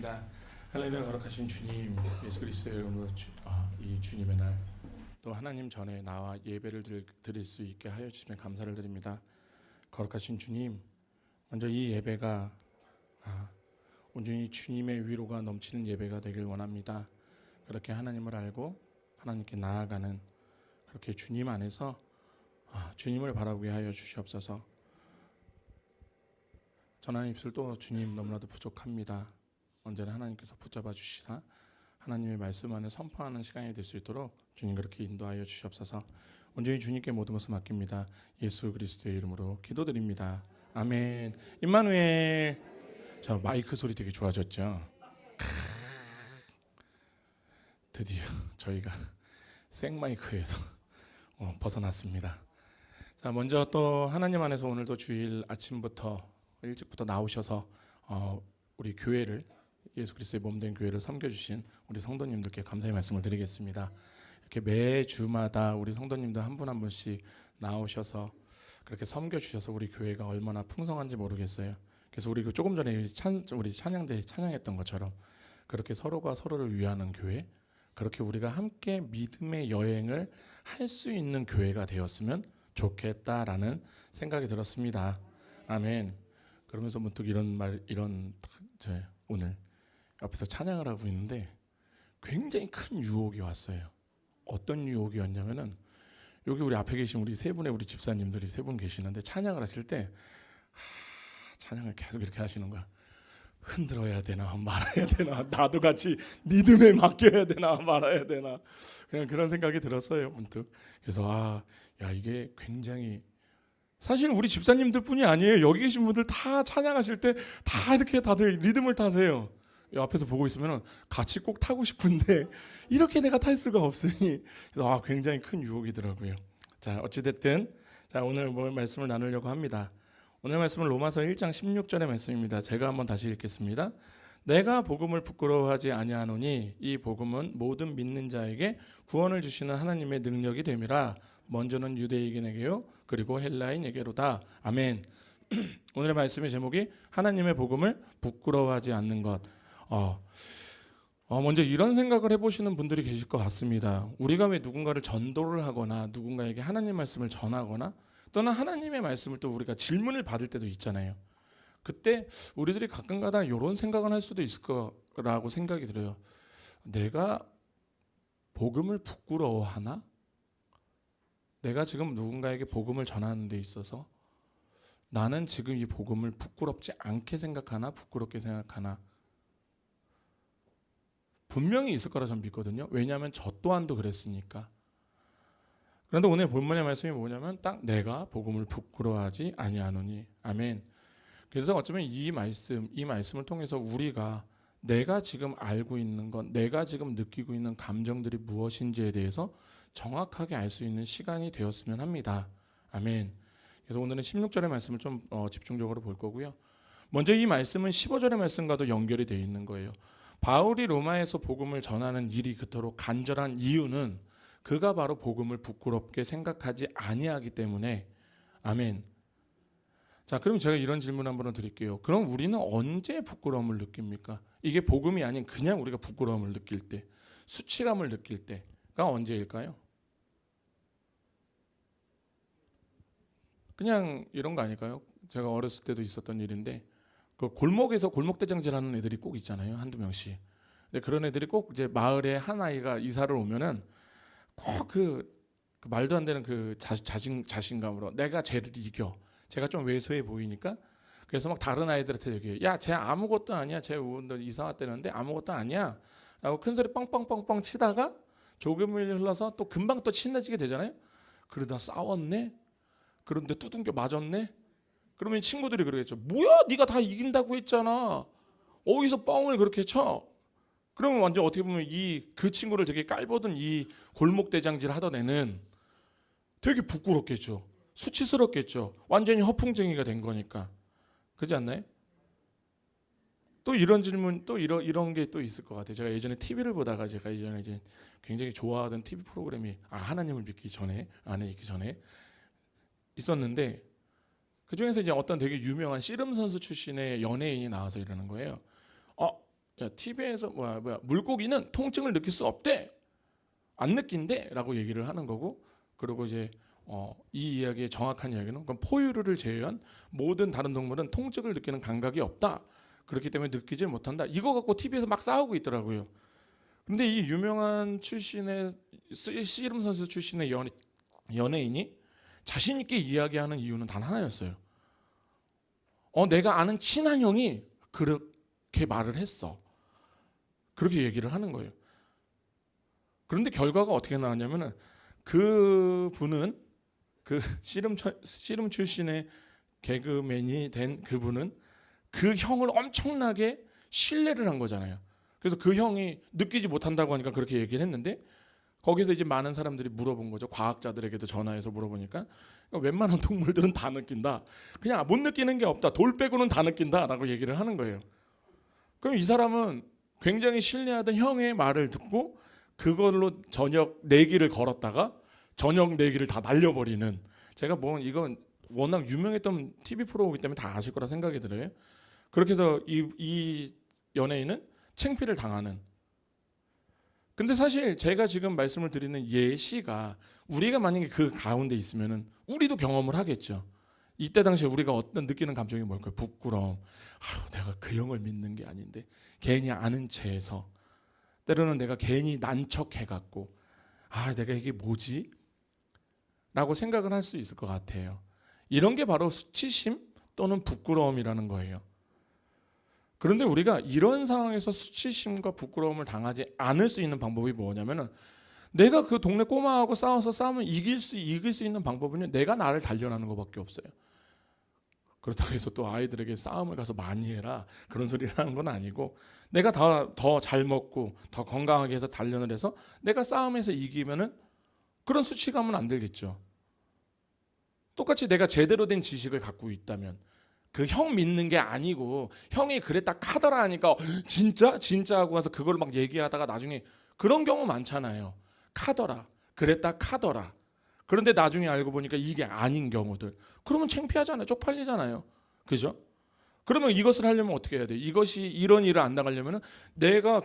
기도드립니다. 할렐루야. 거룩하신 주님 예수 그리스도의 이름으로 이 주님의 날 또 하나님 전에 나와 예배를 드릴 수 있게 하여 주시면 감사를 드립니다. 거룩하신 주님, 먼저 이 예배가 온전히 주님의 위로가 넘치는 예배가 되길 원합니다. 그렇게 하나님을 알고 하나님께 나아가는 그렇게 주님 안에서 주님을 바라보게 하여 주시옵소서. 전하는 입술도 주님 너무나도 부족합니다. 언제나 하나님께서 붙잡아 주시사 하나님의 말씀 안에 선포하는 시간이 될 수 있도록 주님 그렇게 인도하여 주시옵소서. 온전히 주님께 모든 것을 맡깁니다. 예수 그리스도의 이름으로 기도드립니다. 아멘. 임마누엘. 자, 마이크 소리 되게 좋아졌죠? 드디어 저희가 생마이크에서 벗어났습니다. 자, 먼저 또 하나님 안에서 오늘도 주일 아침부터 일찍부터 나오셔서 우리 교회를 예수 그리스도의 몸된 교회를 섬겨주신 우리 성도님들께 감사의 말씀을 드리겠습니다. 이렇게 매주마다 우리 성도님들 한 분 한 분씩 나오셔서 그렇게 섬겨주셔서 우리 교회가 얼마나 풍성한지 모르겠어요. 그래서 우리 조금 전에 우리 찬양대 찬양했던 것처럼 그렇게 서로가 서로를 위하는 교회, 그렇게 우리가 함께 믿음의 여행을 할 수 있는 교회가 되었으면 좋겠다라는 생각이 들었습니다. 아멘. 그러면서 문득 오늘 옆에서 찬양을 하고 있는데 굉장히 큰 유혹이 왔어요. 어떤 유혹이었냐면은 여기 우리 앞에 계신 우리 세 분의 우리 집사님들이 세 분 계시는데 찬양을 하실 때 찬양을 계속 이렇게 하시는 거야. 흔들어야 되나 말아야 되나, 나도 같이 리듬에 맡겨야 되나 말아야 되나, 그냥 그런 생각이 들었어요 문득. 그래서 이게 굉장히, 사실 우리 집사님들 뿐이 아니에요. 여기 계신 분들 다 찬양하실 때 다 이렇게 다들 리듬을 타세요. 앞에서 보고 있으면 같이 꼭 타고 싶은데 이렇게 내가 탈 수가 없으니, 그래서 굉장히 큰 유혹이더라고요. 자, 어찌됐든 오늘 말씀을 나누려고 합니다. 오늘 말씀은 로마서 1장 16절의 말씀입니다. 제가 한번 다시 읽겠습니다. 내가 복음을 부끄러워하지 아니하노니 이 복음은 모든 믿는 자에게 구원을 주시는 하나님의 능력이 됨이라. 먼저는 유대인에게요 그리고 헬라인에게로다. 아멘. 오늘의 말씀의 제목이 하나님의 복음을 부끄러워하지 않는 것. 먼저 이런 생각을 해보시는 분들이 계실 것 같습니다. 우리가 왜 누군가를 전도를 하거나 누군가에게 하나님 말씀을 전하거나 또는 하나님의 말씀을 또 우리가 질문을 받을 때도 있잖아요. 그때 우리들이 가끔가다 이런 생각을 할 수도 있을 거라고 생각이 들어요. 내가 복음을 부끄러워하나? 내가 지금 누군가에게 복음을 전하는 데 있어서 나는 지금 이 복음을 부끄럽지 않게 생각하나 부끄럽게 생각하나? 분명히 있을 거라 저는 믿거든요. 왜냐하면 저 또한도 그랬으니까. 그런데 오늘 본문의 말씀이 뭐냐면 딱 내가 복음을 부끄러워하지 아니하노니. 아멘. 그래서 어쩌면 이 말씀을 통해서 우리가 내가 지금 알고 있는 것, 내가 지금 느끼고 있는 감정들이 무엇인지에 대해서 정확하게 알 수 있는 시간이 되었으면 합니다. 아멘. 그래서 오늘은 16절의 말씀을 좀 집중적으로 볼 거고요. 먼저 이 말씀은 15절의 말씀과도 연결이 되어 있는 거예요. 바울이 로마에서 복음을 전하는 일이 그토록 간절한 이유는 그가 바로 복음을 부끄럽게 생각하지 아니하기 때문에. 아멘. 자, 그럼 제가 이런 질문 한번 드릴게요. 그럼 우리는 언제 부끄러움을 느낍니까? 이게 복음이 아닌 그냥 우리가 부끄러움을 느낄 때, 수치감을 느낄 때가 언제일까요? 그냥 이런 거 아닐까요? 제가 어렸을 때도 있었던 일인데, 그 골목에서 골목대장질하는 애들이 꼭 있잖아요. 한두 명씩. 근데 그런 애들이 꼭 이제 마을에 한 아이가 이사를 오면은 꼭 그 말도 안 되는 그 자신감으로 내가 쟤를 이겨. 제가 좀 왜소해 보이니까. 그래서 막 다른 아이들한테 얘기해요. 야, 쟤 아무것도 아니야. 쟤 이사 왔다는데 아무것도 아니야. 라고 큰 소리 뻥뻥뻥뻥 치다가 조금을 흘러서 또 금방 또 친해지게 되잖아요. 그러다 싸웠네. 그런데 두둥겨 맞았네. 그러면 친구들이 그러겠죠. 뭐야, 네가 다 이긴다고 했잖아. 어디서 뻥을 그렇게 쳐? 그러면 완전 어떻게 보면 그 친구를 되게 깔보던 이 골목대장질 하던 애는 되게 부끄럽겠죠. 수치스럽겠죠. 완전히 허풍쟁이가 된 거니까. 그렇지 않나요? 또 이런 질문, 또 이런 게 또 있을 것 같아요. 제가 예전에 TV를 보다가 제가 예전에 이제 굉장히 좋아하던 TV 프로그램이 하나님을 믿기 전에, 안에 있기 전에 있었는데, 그 중에서 이제 어떤 되게 유명한 씨름 선수 출신의 연예인이 나와서 이러는 거예요. 야, TV에서 물고기는 통증을 느낄 수 없대, 안 느낀대라고 얘기를 하는 거고, 그리고 이제 이 이야기의 정확한 이야기는 그럼 포유류를 제외한 모든 다른 동물은 통증을 느끼는 감각이 없다. 그렇기 때문에 느끼지 못한다. 이거 갖고 TV에서 막 싸우고 있더라고요. 근데 이 유명한 출신의 씨름 선수 출신의 연예인이 자신 있게 이야기하는 이유는 단 하나였어요. 내가 아는 친한 형이 그렇게 말을 했어. 그렇게 얘기를 하는 거예요. 그런데 결과가 어떻게 나왔냐면은 그 분은 그 씨름 출신의 개그맨이 된 그분은 그 형을 엄청나게 신뢰를 한 거잖아요. 그래서 그 형이 느끼지 못한다고 하니까 그렇게 얘기를 했는데, 거기서 이제 많은 사람들이 물어본 거죠. 과학자들에게도 전화해서 물어보니까 웬만한 동물들은 다 느낀다. 그냥 못 느끼는 게 없다. 돌 빼고는 다 느낀다라고 얘기를 하는 거예요. 그럼 이 사람은 굉장히 신뢰하던 형의 말을 듣고 그걸로 저녁 내기를 걸었다가 저녁 내기를 다 날려버리는, 제가 뭐 이건 워낙 유명했던 TV 프로이기 때문에 다 아실 거라 생각이 들어요. 그렇게 해서 이 연예인은 창피를 당하는. 근데 사실 제가 지금 말씀을 드리는 예시가 우리가 만약에 그 가운데 있으면은 우리도 경험을 하겠죠. 이때 당시에 우리가 어떤 느끼는 감정이 뭘까요? 부끄러움. 내가 그 형을 믿는 게 아닌데 괜히 아는 체해서, 때로는 내가 괜히 난척해갖고 내가 이게 뭐지? 라고 생각을 할 수 있을 것 같아요. 이런 게 바로 수치심 또는 부끄러움이라는 거예요. 그런데 우리가 이런 상황에서 수치심과 부끄러움을 당하지 않을 수 있는 방법이 뭐냐면은, 내가 그 동네 꼬마하고 싸워서 싸우면 이길 수 있는 방법은요, 내가 나를 단련하는 것밖에 없어요. 그렇다고 해서 또 아이들에게 싸움을 가서 많이 해라 그런 소리를 하는 건 아니고, 내가 더 잘 먹고 더 건강하게 해서 단련을 해서 내가 싸움에서 이기면은 그런 수치감은 안 들겠죠. 똑같이 내가 제대로 된 지식을 갖고 있다면, 그 형 믿는 게 아니고 형이 그랬다 카더라 하니까 진짜 하고 와서 그걸 막 얘기하다가 나중에, 그런 경우 많잖아요. 카더라, 그랬다 카더라. 그런데 나중에 알고 보니까 이게 아닌 경우들. 그러면 창피하잖아요. 쪽팔리잖아요. 그죠? 그러면 이것을 하려면 어떻게 해야 돼? 이것이 이런 일을 안 나가려면 내가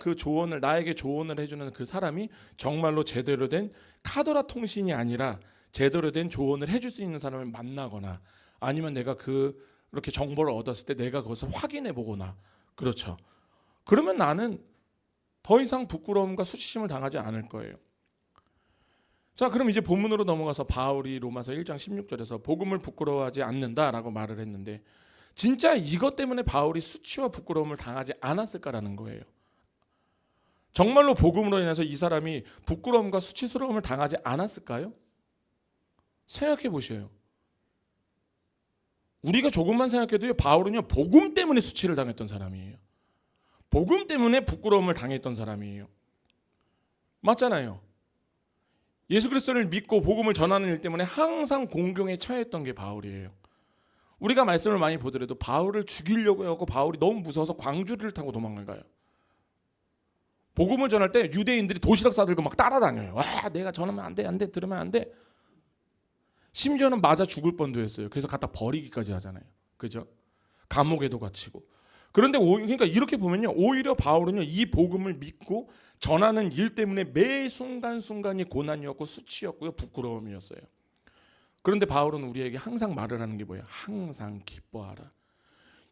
나에게 조언을 해주는 그 사람이 정말로 제대로 된 카더라 통신이 아니라 제대로 된 조언을 해줄 수 있는 사람을 만나거나, 아니면 내가 그렇게 정보를 얻었을 때 내가 그것을 확인해 보거나, 그렇죠. 그러면 나는 더 이상 부끄러움과 수치심을 당하지 않을 거예요. 자, 그럼 이제 본문으로 넘어가서 바울이 로마서 1장 16절에서 복음을 부끄러워하지 않는다라고 말을 했는데, 진짜 이것 때문에 바울이 수치와 부끄러움을 당하지 않았을까라는 거예요. 정말로 복음으로 인해서 이 사람이 부끄러움과 수치스러움을 당하지 않았을까요? 생각해 보셔요. 우리가 조금만 생각해도요, 바울은요 복음 때문에 수치를 당했던 사람이에요. 복음 때문에 부끄러움을 당했던 사람이에요. 맞잖아요. 예수 그리스도를 믿고 복음을 전하는 일 때문에 항상 공경에 처했던 게 바울이에요. 우리가 말씀을 많이 보더라도 바울을 죽이려고 하고 바울이 너무 무서워서 광주리를 타고 도망을 가요. 복음을 전할 때 유대인들이 도시락 싸들고 막 따라다녀요. 내가 전하면 안 돼, 들으면 안 돼. 심지어는 맞아 죽을 뻔도 했어요. 그래서 갖다 버리기까지 하잖아요. 그죠? 감옥에도 갇히고. 그런데 그러니까 이렇게 보면요, 오히려 바울은요 이 복음을 믿고 전하는 일 때문에 매 순간순간이 고난이었고 수치였고요, 부끄러움이었어요. 그런데 바울은 우리에게 항상 말을 하는 게 뭐예요? 항상 기뻐하라.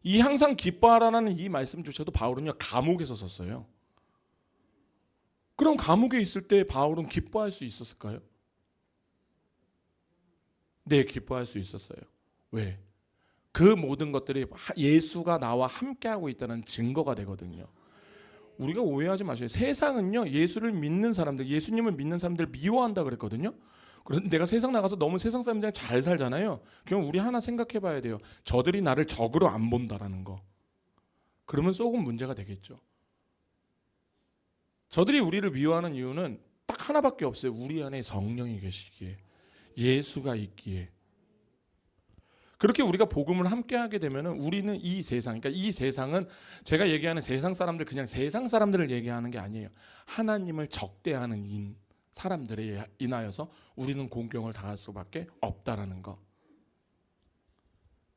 이 항상 기뻐하라는 이 말씀조차도 바울은요 감옥에서 썼어요. 그럼 감옥에 있을 때 바울은 기뻐할 수 있었을까요? 네, 기뻐할 수 있었어요. 왜? 그 모든 것들이 예수가 나와 함께하고 있다는 증거가 되거든요. 우리가 오해하지 마세요. 세상은요 예수를 믿는 사람들, 예수님을 믿는 사람들을 미워한다 그랬거든요. 그런데 내가 세상 나가서 너무 세상 사람들이랑 잘 살잖아요. 그럼 우리 하나 생각해 봐야 돼요. 저들이 나를 적으로 안 본다라는 거. 그러면 조금 문제가 되겠죠. 저들이 우리를 미워하는 이유는 딱 하나밖에 없어요. 우리 안에 성령이 계시기에, 예수가 있기에. 그렇게 우리가 복음을 함께하게 되면 우리는 이 세상, 그러니까 이 세상은 제가 얘기하는 세상 사람들, 그냥 세상 사람들을 얘기하는 게 아니에요. 하나님을 적대하는 사람들에 인하여서 우리는 공경을 당할 수밖에 없다라는 거.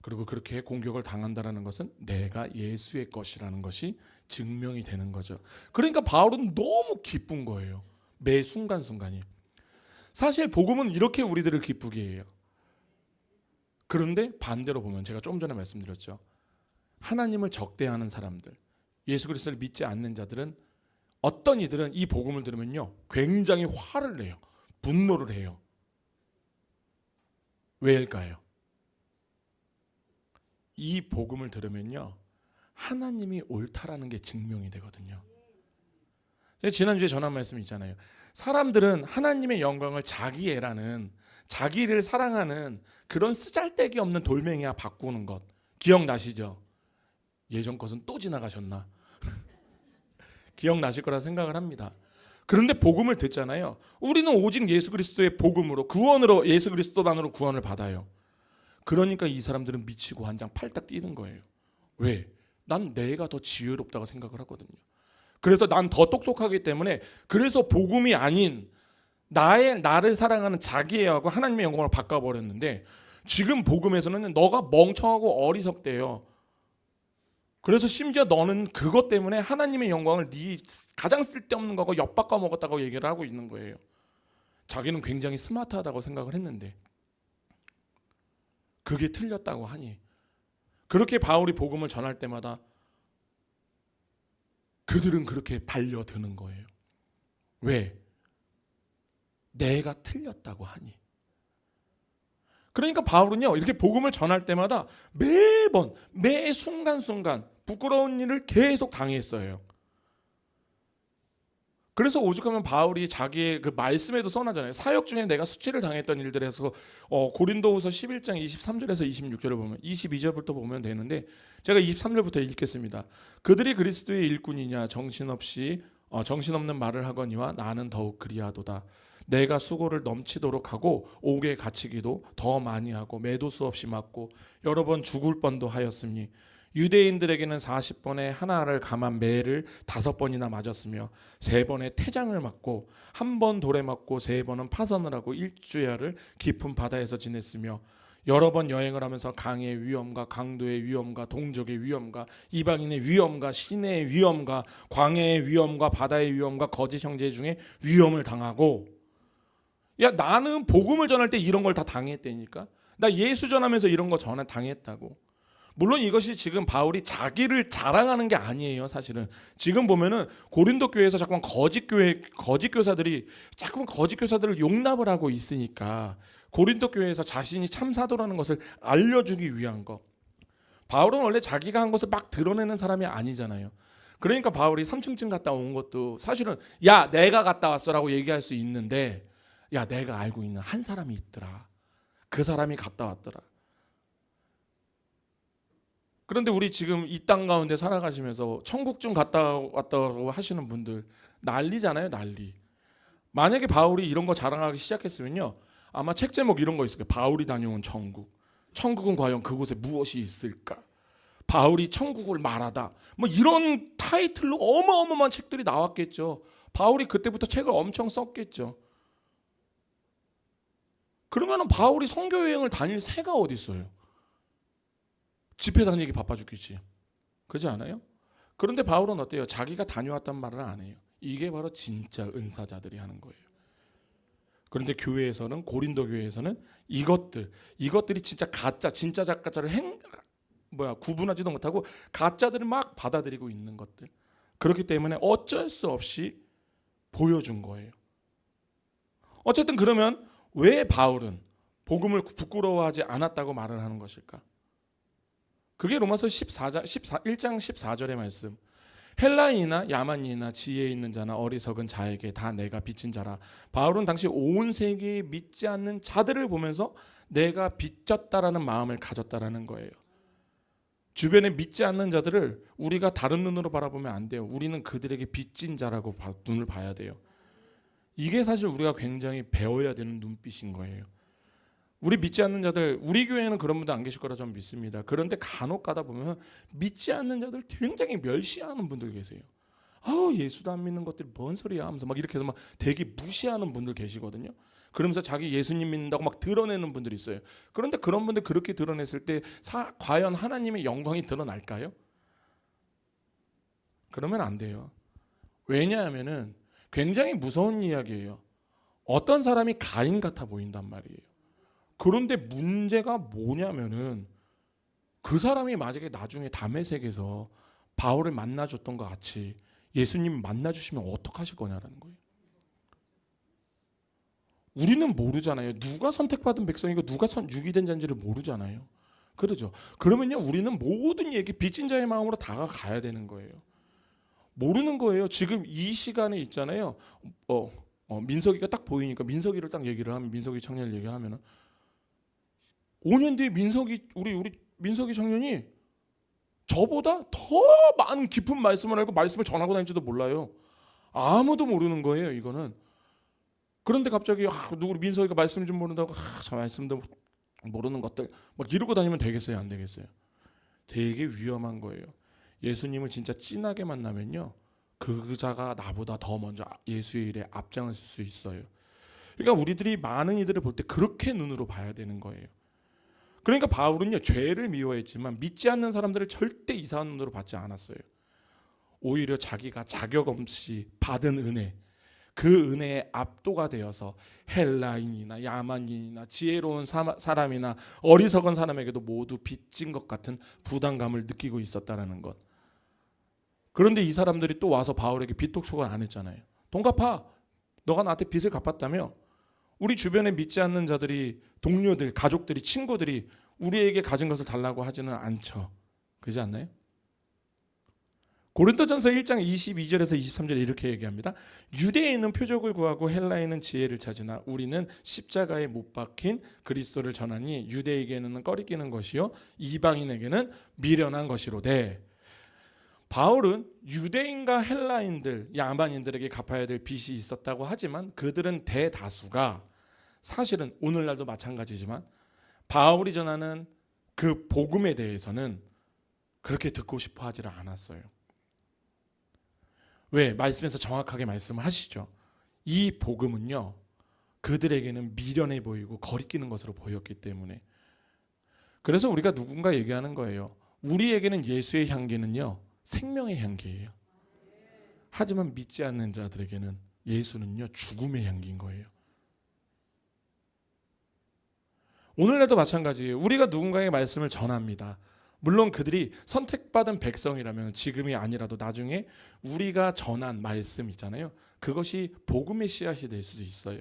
그리고 그렇게 공격을 당한다라는 것은 내가 예수의 것이라는 것이 증명이 되는 거죠. 그러니까 바울은 너무 기쁜 거예요. 매 순간순간이. 사실 복음은 이렇게 우리들을 기쁘게 해요. 그런데 반대로 보면 제가 좀 전에 말씀드렸죠. 하나님을 적대하는 사람들, 예수 그리스도를 믿지 않는 자들은 어떤 이들은 이 복음을 들으면요 굉장히 화를 내요. 분노를 해요. 왜일까요? 이 복음을 들으면요 하나님이 옳다라는 게 증명이 되거든요. 지난주에 전한 말씀 있잖아요. 사람들은 하나님의 영광을 자기애라는, 자기를 사랑하는 그런 쓰잘데기 없는 돌멩이와 바꾸는 것 기억나시죠? 예전 것은 또 지나가셨나? 기억나실 거라 생각을 합니다. 그런데 복음을 듣잖아요. 우리는 오직 예수 그리스도의 복음으로, 구원으로, 예수 그리스도만으로 구원을 받아요. 그러니까 이 사람들은 미치고 한장 팔딱 뛰는 거예요. 왜? 난 내가 더 지혜롭다고 생각을 하거든요. 그래서 난 더 똑똑하기 때문에, 그래서 복음이 아닌 나를 사랑하는 자기애하고 하나님의 영광을 바꿔버렸는데, 지금 복음에서는 너가 멍청하고 어리석대요. 그래서 심지어 너는 그것 때문에 하나님의 영광을 네 가장 쓸데없는 거고 엿바꿔 먹었다고 얘기를 하고 있는 거예요. 자기는 굉장히 스마트하다고 생각을 했는데 그게 틀렸다고 하니, 그렇게 바울이 복음을 전할 때마다 그들은 그렇게 달려드는 거예요. 왜? 내가 틀렸다고 하니. 그러니까 바울은요 이렇게 복음을 전할 때마다 매번 매 순간순간 부끄러운 일을 계속 당했어요. 그래서 오죽하면 바울이 자기의 그 말씀에도 써나잖아요. 사역 중에 내가 수치를 당했던 일들에서 고린도후서 11장 23절에서 26절을 보면, 22절부터 보면 되는데 제가 23절부터 읽겠습니다. 그들이 그리스도의 일꾼이냐 정신없는 말을 하거니와 나는 더욱 그리하도다. 내가 수고를 넘치도록 하고 옥에 갇히기도 더 많이 하고 매도 수없이 맞고 여러 번 죽을 뻔도 하였으니 유대인들에게는 40번에 하나를 감한 매를 5번이나 맞았으며 3번에 태장을 맞고 1번 돌에 맞고 3번은 파선을 하고 일주야를 깊은 바다에서 지냈으며 여러 번 여행을 하면서 강의 위험과 강도의 위험과 동족의 위험과 이방인의 위험과 시내의 위험과 광야의 위험과 바다의 위험과 거짓 형제 중에 위험을 당하고, 야 나는 복음을 전할 때 이런 걸 다 당했다니까. 나 예수 전하면서 이런 거 전에 당했다고. 물론 이것이 지금 바울이 자기를 자랑하는 게 아니에요. 사실은 지금 보면은 고린도 교회에서 자꾸만 거짓 교사들이 자꾸만 거짓 교사들을 용납을 하고 있으니까 고린도 교회에서 자신이 참 사도라는 것을 알려주기 위한 거. 바울은 원래 자기가 한 것을 막 드러내는 사람이 아니잖아요. 그러니까 바울이 3층쯤 갔다 온 것도 사실은 야 내가 갔다 왔어라고 얘기할 수 있는데, 야 내가 알고 있는 한 사람이 있더라. 그 사람이 갔다 왔더라. 그런데 우리 지금 이 땅 가운데 살아가시면서 천국 좀 갔다 왔다고 하시는 분들 난리잖아요, 난리. 만약에 바울이 이런 거 자랑하기 시작했으면요 아마 책 제목 이런 거 있을 거예요. 바울이 다녀온 천국. 천국은 과연 그곳에 무엇이 있을까? 바울이 천국을 말하다. 뭐 이런 타이틀로 어마어마한 책들이 나왔겠죠. 바울이 그때부터 책을 엄청 썼겠죠. 그러면 바울이 선교 여행을 다닐 새가 어디 있어요? 집회 다니기 바빠 죽겠지. 그렇지 않아요? 그런데 바울은 어때요? 자기가 다녀왔단 말을 안 해요. 이게 바로 진짜 은사자들이 하는 거예요. 그런데 교회에서는, 고린도 교회에서는 이것들이 진짜 가짜, 진짜 작가자를 구분하지도 못하고 가짜들을 막 받아들이고 있는 것들. 그렇기 때문에 어쩔 수 없이 보여준 거예요. 어쨌든 그러면 왜 바울은 복음을 부끄러워하지 않았다고 말을 하는 것일까? 그게 로마서 1장 14절의 말씀. 헬라인이나 야만인이나 지혜 있는 자나 어리석은 자에게 다 내가 빚진 자라. 바울은 당시 온 세계에 믿지 않는 자들을 보면서 내가 빚졌다라는 마음을 가졌다라는 거예요. 주변에 믿지 않는 자들을 우리가 다른 눈으로 바라보면 안 돼요. 우리는 그들에게 빚진 자라고 눈을 봐야 돼요. 이게 사실 우리가 굉장히 배워야 되는 눈빛인 거예요. 우리 믿지 않는 자들, 우리 교회에는 그런 분들 안 계실 거라 저는 믿습니다. 그런데 간혹 가다 보면 믿지 않는 자들 굉장히 멸시하는 분들 계세요. 아우 예수도 안 믿는 것들이 뭔 소리야 하면서 막 이렇게 해서 막 되게 무시하는 분들 계시거든요. 그러면서 자기 예수님 믿는다고 막 드러내는 분들이 있어요. 그런데 그런 분들 그렇게 드러냈을 때 과연 하나님의 영광이 드러날까요? 그러면 안 돼요. 왜냐하면은 굉장히 무서운 이야기예요. 어떤 사람이 가인 같아 보인단 말이에요. 그런데 문제가 뭐냐면은 그 사람이 만약에 나중에 다메섹에서 바울을 만나줬던 것 같이 예수님 만나주시면 어떡하실 거냐라는 거예요. 우리는 모르잖아요. 누가 선택받은 백성이고 누가 유기 된 자인지를 모르잖아요. 그러죠. 그러면요 우리는 모든 얘기 빚진 자의 마음으로 다가가야 되는 거예요. 모르는 거예요. 지금 이 시간에 있잖아요. 민석이가 딱 보이니까 민석이를 딱 얘기를 하면 민석이 청년을 얘기를 하면은 5년 뒤에 우리 민석이 청년이 저보다 더 많은 깊은 말씀을 알고 말씀을 전하고 다니지도 몰라요. 아무도 모르는 거예요, 이거는. 그런데 갑자기 누구 민석이가 말씀 좀 모른다고 저 말씀도 모르는 것들 막 이러고 다니면 되겠어요, 안 되겠어요? 되게 위험한 거예요. 예수님을 진짜 진하게 만나면요, 그 자가 나보다 더 먼저 예수의 일에 앞장을 쓸 수 있어요. 그러니까 우리들이 많은 이들을 볼 때 그렇게 눈으로 봐야 되는 거예요. 그러니까 바울은요 죄를 미워했지만 믿지 않는 사람들을 절대 이상한 눈으로 받지 않았어요. 오히려 자기가 자격 없이 받은 은혜, 그 은혜에 압도가 되어서 헬라인이나 야만인이나 지혜로운 사람이나 어리석은 사람에게도 모두 빚진 것 같은 부담감을 느끼고 있었다라는 것. 그런데 이 사람들이 또 와서 바울에게 빚독촉을 안 했잖아요. 돈 갚아. 너가 나한테 빚을 갚았다며. 우리 주변에 믿지 않는 자들이, 동료들, 가족들이, 친구들이 우리에게 가진 것을 달라고 하지는 않죠. 그렇지 않나요? 고린도전서 1장 22절에서 23절에 이렇게 얘기합니다. 유대인은 표적을 구하고 헬라인은 지혜를 찾으나 우리는 십자가에 못 박힌 그리스도를 전하니 유대에게는 꺼리끼는 것이요 이방인에게는 미련한 것이로되. 바울은 유대인과 헬라인들, 야만인들에게 갚아야 될 빚이 있었다고 하지만 그들은 대다수가 사실은 오늘날도 마찬가지지만 바울이 전하는 그 복음에 대해서는 그렇게 듣고 싶어 하지를 않았어요. 왜? 말씀에서 정확하게 말씀을 하시죠. 이 복음은요 그들에게는 미련해 보이고 거리끼는 것으로 보였기 때문에. 그래서 우리가 누군가 얘기하는 거예요. 우리에게는 예수의 향기는요 생명의 향기예요. 하지만 믿지 않는 자들에게는 예수는요 죽음의 향기인 거예요. 오늘날도 마찬가지예요. 우리가 누군가에게 말씀을 전합니다. 물론 그들이 선택받은 백성이라면 지금이 아니라도 나중에 우리가 전한 말씀 있잖아요. 그것이 복음의 씨앗이 될 수도 있어요.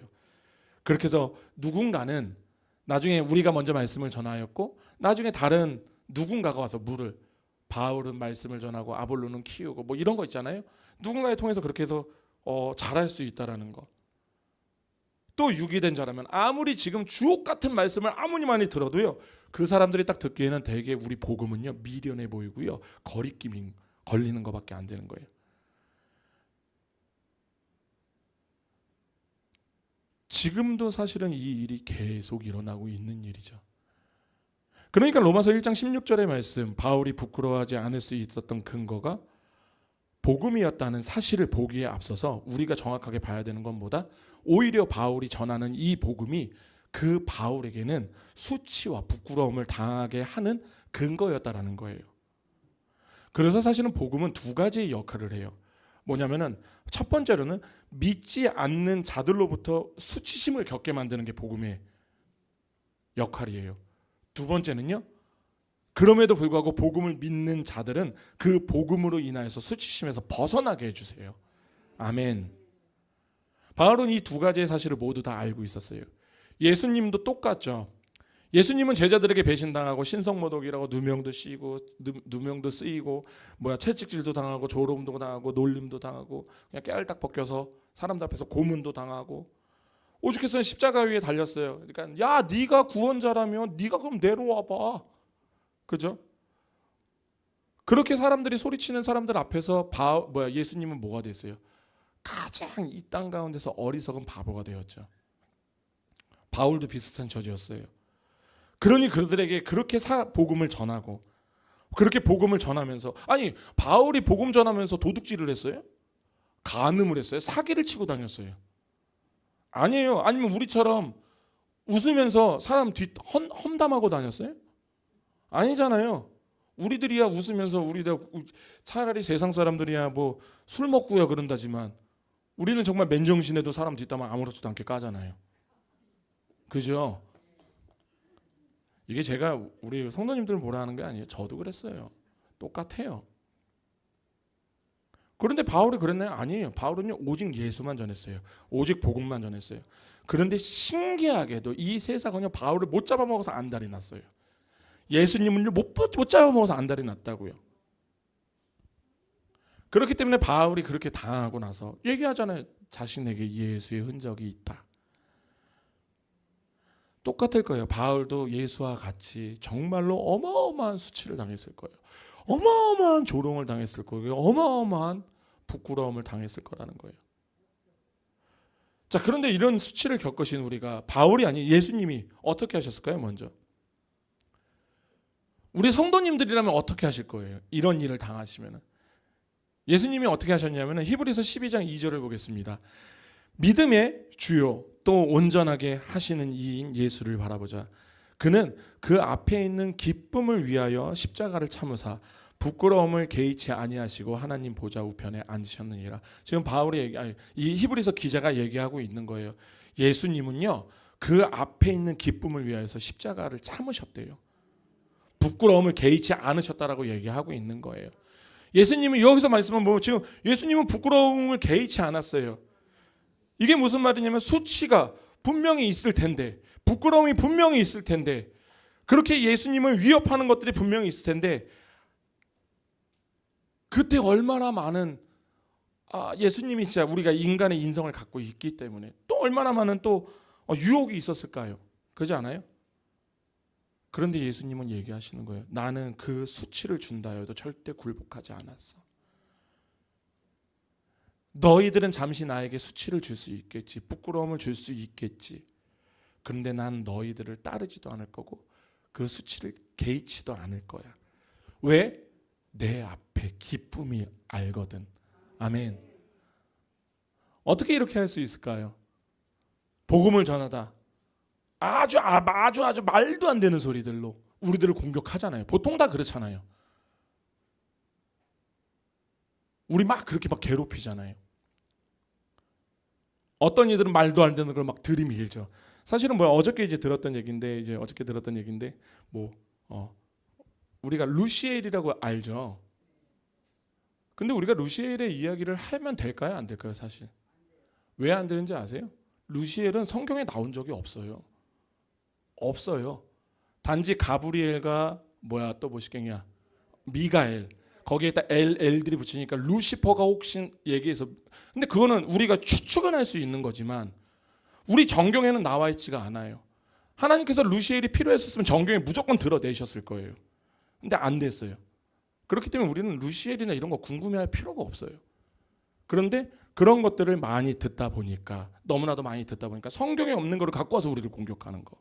그렇게 해서 누군가는 나중에 우리가 먼저 말씀을 전하였고 나중에 다른 누군가가 와서 바울은 말씀을 전하고 아볼로는 키우고 뭐 이런 거 있잖아요. 누군가에 통해서 그렇게 해서 잘할 수 있다라는 거. 또 유기된 자라면 아무리 지금 주옥 같은 말씀을 아무리 많이 들어도요 그 사람들이 딱 듣기에는 되게 우리 복음은요 미련해 보이고요 거리낌이 걸리는 것밖에 안 되는 거예요. 지금도 사실은 이 일이 계속 일어나고 있는 일이죠. 그러니까 로마서 1장 16절의 말씀, 바울이 부끄러워하지 않을 수 있었던 근거가 복음이었다는 사실을 보기에 앞서서 우리가 정확하게 봐야 되는 건 뭐다? 오히려 바울이 전하는 이 복음이 그 바울에게는 수치와 부끄러움을 당하게 하는 근거였다라는 거예요. 그래서 사실은 복음은 두 가지의 역할을 해요. 뭐냐면은 첫 번째로는 믿지 않는 자들로부터 수치심을 겪게 만드는 게 복음의 역할이에요. 두 번째는요. 그럼에도 불구하고 복음을 믿는 자들은 그 복음으로 인하여서 수치심에서 벗어나게 해주세요. 아멘. 바울은 이 두 가지의 사실을 모두 다 알고 있었어요. 예수님도 똑같죠. 예수님은 제자들에게 배신당하고 신성모독이라고 누명도 쓰이고 채찍질도 당하고 조롱도 당하고 놀림도 당하고 그냥 깨알딱 벗겨서 사람들 앞에서 고문도 당하고 오죽했으면 십자가 위에 달렸어요. 그러니까 야 네가 구원자라면 네가 그럼 내려와봐. 그죠? 그렇게 사람들이 소리치는 사람들 앞에서 예수님은 뭐가 됐어요? 가장 이 땅 가운데서 어리석은 바보가 되었죠. 바울도 비슷한 처지였어요. 그러니 그들에게 그렇게 복음을 전하고 그렇게 복음을 전하면서 바울이 복음 전하면서 도둑질을 했어요? 간음을 했어요? 사기를 치고 다녔어요? 아니에요. 아니면 우리처럼 웃으면서 사람 뒤 험담하고 다녔어요? 아니잖아요. 우리들이야 웃으면서 차라리 세상 사람들이야 뭐 술 먹고야 그런다지만 우리는 정말 맨정신에도 사람 뒷담화 아무렇지도 않게 까잖아요. 그죠? 이게 제가 우리 성도님들을 뭐라 하는 게 아니에요. 저도 그랬어요. 똑같아요. 그런데 바울이 그랬나요? 아니에요. 바울은요 오직 예수만 전했어요. 오직 복음만 전했어요. 그런데 신기하게도 이 세상은요 바울을 못 잡아먹어서 안달이 났어요. 예수님은요 못 잡아먹어서 안달이 났다고요. 그렇기 때문에 바울이 그렇게 당하고 나서 얘기하잖아요. 자신에게 예수의 흔적이 있다. 똑같을 거예요. 바울도 예수와 같이 정말로 어마어마한 수치를 당했을 거예요. 어마어마한 조롱을 당했을 거예요. 어마어마한 부끄러움을 당했을 거라는 거예요. 자, 그런데 이런 수치를 겪으신 우리가 바울이 아닌 예수님이 어떻게 하셨을까요? 먼저 우리 성도님들이라면 어떻게 하실 거예요? 이런 일을 당하시면 예수님이 어떻게 하셨냐면 히브리서 12장 2절을 보겠습니다. 믿음의 주요 또 온전하게 하시는 이인 예수를 바라보자. 그는 그 앞에 있는 기쁨을 위하여 십자가를 참으사 부끄러움을 개의치 아니하시고 하나님 보좌 우편에 앉으셨느니라. 지금 바울이 이 히브리서 기자가 얘기하고 있는 거예요. 예수님은요 그 앞에 있는 기쁨을 위하여서 십자가를 참으셨대요. 부끄러움을 개의치 않으셨다라고 얘기하고 있는 거예요. 예수님이 여기서 말씀은 뭐 지금 예수님은 부끄러움을 개의치 않았어요. 이게 무슨 말이냐면 수치가 분명히 있을 텐데 부끄러움이 분명히 있을 텐데 그렇게 예수님을 위협하는 것들이 분명히 있을 텐데 그때 얼마나 많은 예수님이 진짜 우리가 인간의 인성을 갖고 있기 때문에 또 얼마나 많은 또 유혹이 있었을까요? 그렇지 않아요? 그런데 예수님은 얘기하시는 거예요. 나는 그 수치를 준다 해도 절대 굴복하지 않았어. 너희들은 잠시 나에게 수치를 줄 수 있겠지, 부끄러움을 줄 수 있겠지. 그런데 난 너희들을 따르지도 않을 거고 그 수치를 개의치도 않을 거야. 왜? 내 앞에 기쁨이 알거든. 아멘. 어떻게 이렇게 할 수 있을까요? 복음을 전하다 아주 말도 안 되는 소리들로 우리들을 공격하잖아요. 보통 다 그렇잖아요. 우리 막 그렇게 막 괴롭히잖아요. 어떤 이들은 말도 안 되는 걸 막 들이밀죠. 사실은 어저께 들었던 얘기인데 우리가 루시엘이라고 알죠. 근데 우리가 루시엘의 이야기를 하면 될까요? 안 될까요? 사실 왜 안 되는지 아세요? 루시엘은 성경에 나온 적이 없어요. 단지 가브리엘과 또 뭐시갱이야 미가엘 거기에다 엘들이 붙이니까 루시퍼가 혹시 얘기해서 근데 그거는 우리가 추측은 할 수 있는 거지만 우리 정경에는 나와 있지가 않아요. 하나님께서 루시엘이 필요했었으면 정경에 무조건 드러내셨을 거예요. 근데 안 됐어요. 그렇기 때문에 우리는 루시엘이나 이런 거 궁금해할 필요가 없어요. 그런데 그런 것들을 너무나도 많이 듣다 보니까 성경에 없는 거를 갖고 와서 우리를 공격하는 거.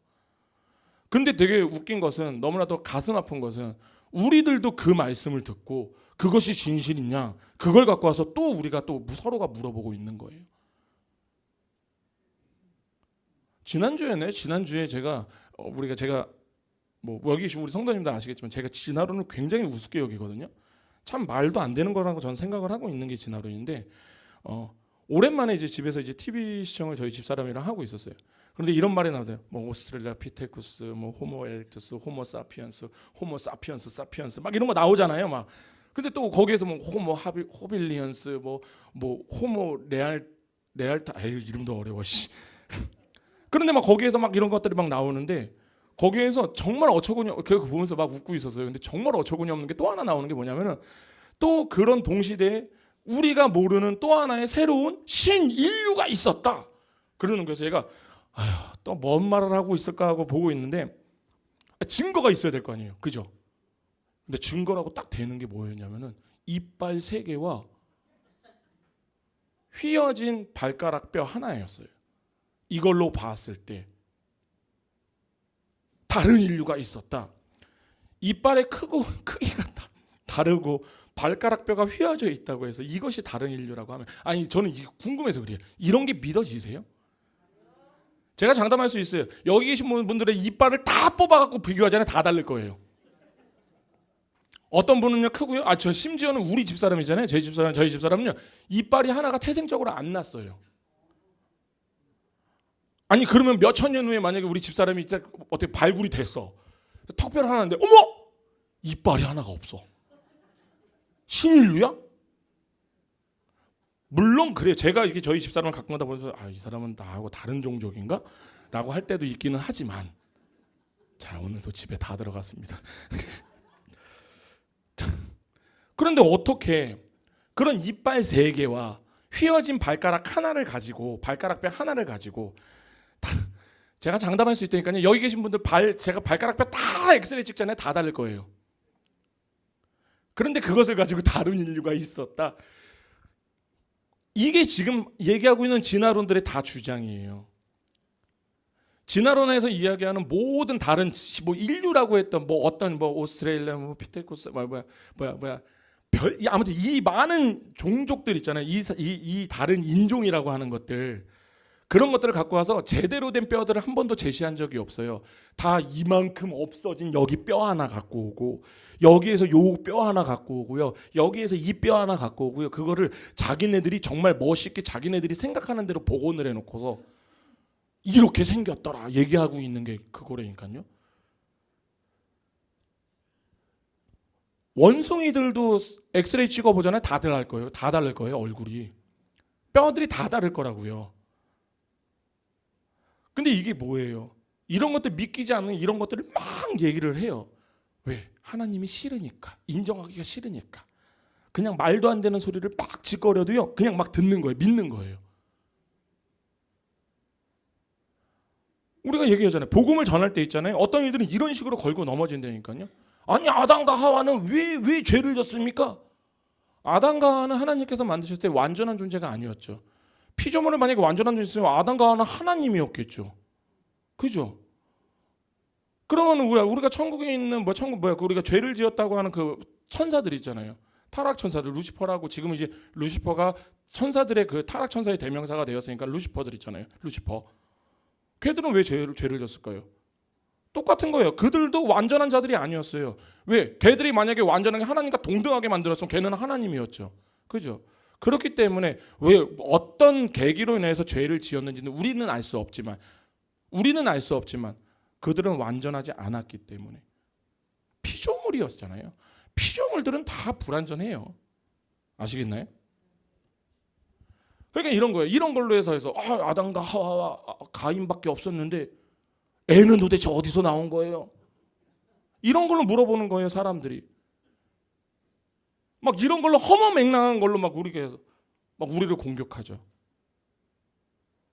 근데 되게 웃긴 것은 너무나도 가슴 아픈 것은 우리들도 그 말씀을 듣고 그것이 진실이냐 그걸 갖고 와서 또 우리가 또 서로가 물어보고 있는 거예요. 지난주에 제가 여기 우리 성도님들 아시겠지만 제가 진화론을 굉장히 우습게 여기거든요. 참 말도 안 되는 거라고 저는 생각을 하고 있는 게 진화론인데 오랜만에 집에서 TV 시청을 저희 집사람이랑 하고 있었어요. 그런데 이런 말이 나오대요. 오스트랄로피테쿠스, 호모 에렉투스, 호모 사피언스 막 이런 거 나오잖아요. 근데 또 거기에서 호모 호빌리언스, 호모 레알타, 이름도 어려워. 그런데 거기에서 이런 것들이 나오는데 거기에서 정말 어처구니 그거 보면서 웃고 있었어요. 근데 정말 어처구니 없는 게 또 하나 나오는 게 뭐냐면은 또 그런 동시대에 우리가 모르는 또 하나의 새로운 신인류가 있었다. 그러는 거예요. 얘가 또 뭔 말을 하고 있을까 하고 보고 있는데 증거가 있어야 될 거 아니에요. 그죠? 근데 증거라고 딱 되는 게 뭐였냐면은 이빨 3개와 휘어진 발가락 뼈 하나였어요. 이걸로 봤을 때 다른 인류가 있었다. 이빨의 크기가 다르고 발가락뼈가 휘어져 있다고 해서 이것이 다른 인류라고 하면, 아니 저는 이게 궁금해서 그래요. 이런 게 믿어지세요? 제가 장담할 수 있어요. 여기 계신 분들의 이빨을 다 뽑아갖고 비교하잖아요. 다 다를 거예요. 어떤 분은요 크고요. 저 심지어는 우리 집사람이잖아요. 저희 집사람은요 이빨이 하나가 태생적으로 안 났어요. 아니 그러면 몇천 년 후에 만약에 우리 집사람이 어떻게 발굴이 됐어. 턱뼈를 하나 하는데 어머! 이빨이 하나가 없어. 신인류야? 물론 그래요. 제가 이렇게 저희 집사람을 가끔 하다 보면서 이 사람은 나하고 다른 종족인가? 라고 할 때도 있기는 하지만, 자 오늘도 집에 다 들어갔습니다. 그런데 어떻게 그런 이빨 3개와 휘어진 발가락 하나를 가지고, 발가락뼈 하나를 가지고, 제가 장담할 수 있다니까요. 여기 계신 분들 제가 발가락뼈 다 엑스레이 찍잖아요. 다 다를 거예요. 그런데 그것을 가지고 다른 인류가 있었다. 이게 지금 얘기하고 있는 진화론들의 다 주장이에요. 진화론에서 이야기하는 모든 다른 인류라고 했던 어떤 오스트레일리아 피테쿠스 아무튼 이 많은 종족들 있잖아요. 이 다른 인종이라고 하는 것들, 그런 것들을 갖고 와서 제대로 된 뼈들을 한 번도 제시한 적이 없어요. 다 이만큼 없어진 여기 뼈 하나 갖고 오고, 여기에서 요 뼈 하나 갖고 오고요, 여기에서 이 뼈 하나 갖고 오고요. 그거를 자기네들이 정말 멋있게 자기네들이 생각하는 대로 복원을 해놓고서 이렇게 생겼더라 얘기하고 있는 게 그거라니까요. 원숭이들도 엑스레이 찍어보잖아요. 다 다를 거예요. 다 다를 거예요. 얼굴이, 뼈들이 다 다를 거라고요. 근데 이게 뭐예요? 이런 것들 믿기지 않는 이런 것들을 막 얘기를 해요. 왜? 하나님이 싫으니까, 인정하기가 싫으니까. 그냥 말도 안 되는 소리를 막 짓거려도요 그냥 막 듣는 거예요. 믿는 거예요. 우리가 얘기하잖아요. 복음을 전할 때 있잖아요. 어떤 이들은 이런 식으로 걸고 넘어진다니까요. 아니 아담과 하와는 왜 죄를 졌습니까? 아담과 하와는 하나님께서 만드셨을 때 완전한 존재가 아니었죠. 피조물을 만약에 완전한 존재였으면 아담과 하와는 하나님이었겠죠. 그죠? 그러면 우리가 천국에 있는 우리가 죄를 지었다고 하는 그 천사들 있잖아요. 타락 천사들, 루시퍼라고. 지금 이제 루시퍼가 천사들의 그 타락 천사의 대명사가 되었으니까 루시퍼들 있잖아요. 루시퍼. 걔들은 왜 죄를 졌을까요? 똑같은 거예요. 그들도 완전한 자들이 아니었어요. 왜? 걔들이 만약에 완전하게 하나님과 동등하게 만들었으면 걔는 하나님이었죠. 그죠? 그렇기 때문에 왜 어떤 계기로 인해서 죄를 지었는지는 우리는 알 수 없지만 그들은 완전하지 않았기 때문에. 피조물이었잖아요. 피조물들은 다 불완전해요. 아시겠나요? 그러니까 이런 거예요. 이런 걸로 해서 아담과 하와와 가인밖에 없었는데 애는 도대체 어디서 나온 거예요? 이런 걸로 물어보는 거예요, 사람들이. 막 이런 걸로 허무맹랑한 걸로 막 우리를 공격하죠.